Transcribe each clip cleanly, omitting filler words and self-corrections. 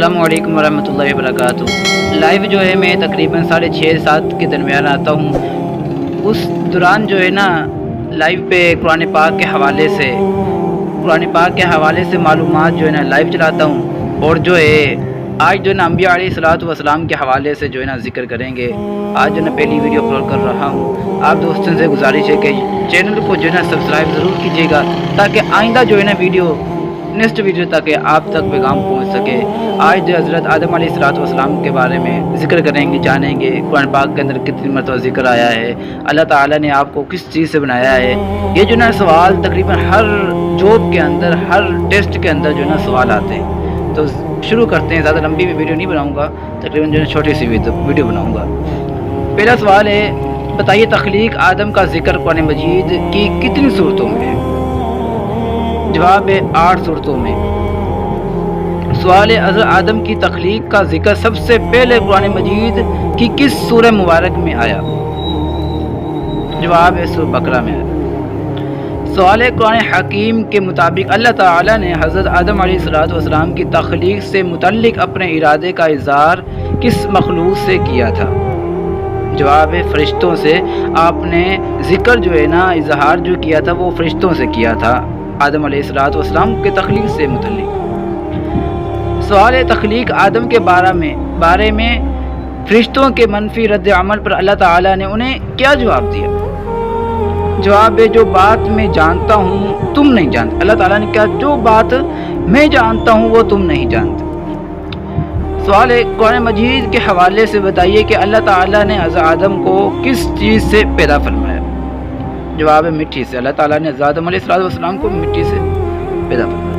अस्सलामु अलैकुम वरहमतुल्लाहि वबरकातुहू। लाइव जो है मैं तकरीबन 6:30-7 के दरमियान आता हूँ। उस दौरान जो है ना लाइव पे कुरान पाक के हवाले से मालूमात जो है ना लाइव चलाता हूँ। और जो है आज जो है ना अंबिया अलैहिस्सलातु वस्सलाम के हवाले से जो है ना ज़िक्र करेंगे। आज जो है ना पहली वीडियो अपलोड कर रहा हूँ। आप दोस्तों से गुजारिश है कि चैनल को जो है ना सब्सक्राइब ज़रूर कीजिएगा ताकि आइंदा जो है ना नेक्स्ट वीडियो तक आप तक पैगाम पहुंच सके। आज जो हज़रत आदम अलैहिस्सलाम के बारे में ज़िक्र करेंगे, जानेंगे कुरान पाक के अंदर कितनी मरतबा ज़िक्र आया है, अल्लाह ताला ने आपको किस चीज़ से बनाया है। ये जो ना सवाल तकरीबन हर जॉब के अंदर, हर टेस्ट के अंदर जो ना सवाल आते हैं। तो शुरू करते हैं। ज़्यादा लंबी वीडियो नहीं बनाऊँगा, तकरीबन जो है छोटी सी वीडियो बनाऊँगा। पहला सवाल है, बताइए तख्लीक आदम का ज़िक्र कुरान मजीद की कितनी सूरतों में है? जवाब है 8 सूरतों में। सवाल है, हज़रत आदम की तख्लीक का जिक्र सबसे पहले कुरान मजीद की किस सूरह मुबारक में आया? जवाब है सूरह बकरा में आया। सवाल है, कुरान हकीम के मुताबिक अल्लाह ताला ने हज़रत आदम अलैहिस्सलाम की तख्लीक से मुतल्लिक अपने इरादे का इज़हार किस मखलूक से किया था? जवाब है फरिश्तों से। आपने जिक्र जो है ना इज़हार जो किया था वो फरिश्तों से किया था आदम अलैहिस्सलाम के तख्लीक से मुतल्लिक। सवाल है, तख्लीक आदम के बारे में फरिश्तों के मनफी रद्द अमल पर अल्लाह ताला ने उन्हें क्या जवाब दिया? जवाब है, जो बात मैं जानता हूँ तुम नहीं जानते। अल्लाह ताला ने कहा, जो बात मैं जानता हूँ वो तुम नहीं जानते। सवाल है, कुरान मजीद के हवाले से बताइए कि अल्लाह ताला ने हज़रत आदम को किस चीज़ से पैदा फरमाया? जवाब है मिट्टी से। अल्लाह ताला ने हज़रत आदम अलैहिस्सलाम को मिट्टी से पैदा फरमाया।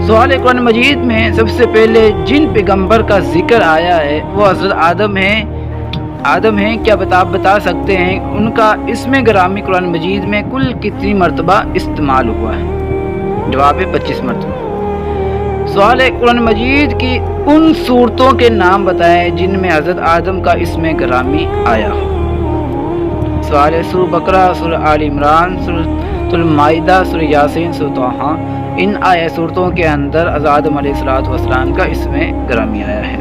सवाल है, कुरान मजीद में सबसे पहले जिन पैगंबर का जिक्र आया है वो हज़रत आदम हैं। क्या बता सकते हैं उनका इसमें ग्रामी कुरान मजीद में कुल कितनी मरतबा इस्तेमाल हुआ है? जवाब है 25 मरतबा। सवाल है, कुरान मजीद की उन सूरतों के नाम बताएं जिनमें हज़रत आदम का इसमें ग्रामी आया हो। सवाल है, सूरह बकरा, सूरह आल इमरान, सूरह माइदा, सूरह यासीन, सूरह तोहा, इन सूरतों के अंदर हज़रत आदम अलैहिस्सलाम का इसमें ग्रामी आया है।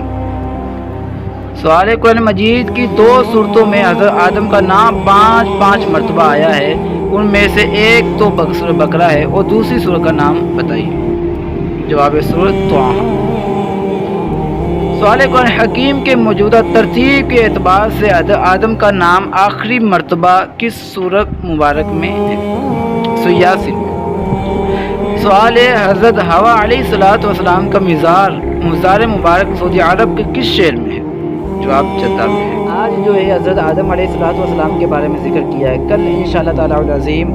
सवाल है, कुरान मजीद की 2 सूरतों में हज़रत आदम का नाम 5 मरतबा आया है। उनमें से एक तो सूरह बकरा है और दूसरी सूरह का नाम बताइए। जवाब है सूरह तोहा। सवाल कुरान हकीम के मौजूदा तरतीब के एतबार से आदम का नाम आखिरी मरतबा किस सूरत मुबारक में है? सूरह यासीन में। सवाल है, हज़रत हवा अलैहिस्सलाम का मज़ार मुबारक सऊदी अरब के किस शहर में है? जवाब जद्दा में है। आज जो है हज़रत आदम अलैहिस्सलाम के बारे में ज़िक्र किया है। कल इंशाअल्लाह ताला अज़ीम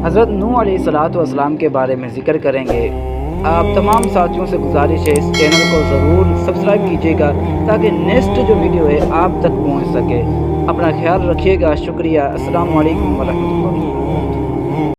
हज़रत नूह अलैहिस्सलाम के बारे में ज़िक्र करेंगे। आप तमाम साथियों से गुजारिश है इस चैनल को ज़रूर सब्सक्राइब कीजिएगा ताकि नेक्स्ट जो वीडियो है आप तक पहुंच सके। अपना ख्याल रखिएगा। शुक्रिया। अस्सलामु अलैकुम वरहमतुल्लाह।